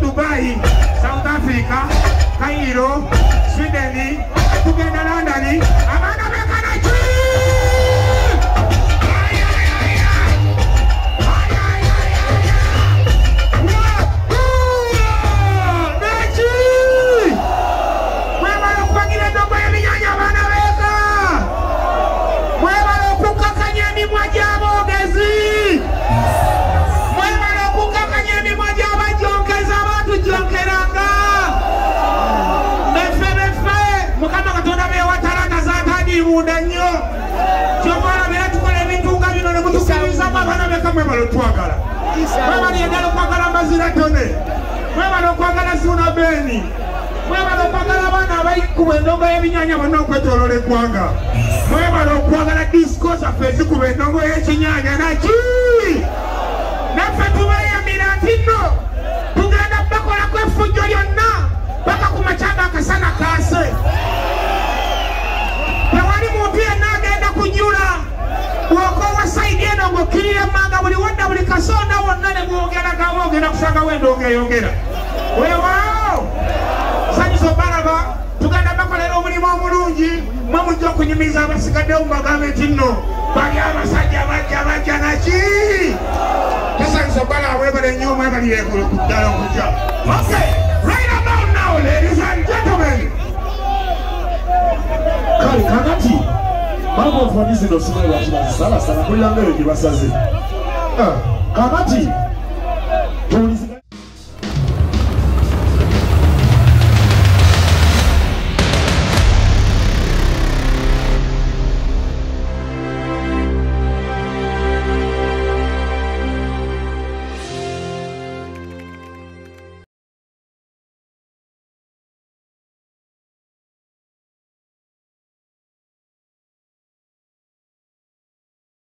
Dubai, South Africa, Cairo, Sweden, Uganda, London, Amana Mekana Twagala mama ni ndalo kwagala mazira tone mama no kwagala suna beni mama no kwagala bana abayikuwe ndongo y'ebinyanya bano kwetolole kwanga mama no kwagala discourse afezi ku ndongo y'ekinyanya naki nafe tubayamira ntino tugenda bakola kwefujjo lyonna paka ku machanga akasana kase tewali muntu yenna agenda kunyula woko wasaidie ndongo kirire manga buli wanda buli kasonda wonna ne mwogera gawogera kusanga wendo ongeyongera wewao sanyiso baraba tugenda bakolera omulimu omulungi mwe mujja okunyumiza abasigadde mu magamenti nno bali abasajja bajja naki sanyiso baraba webale nnyo mwebalire kuddala okujja. Okay, right about now ladies and gentlemen, kali kakati mambo mfanyisi ndo sima ya chibazi sana kulangere kibasazi kakati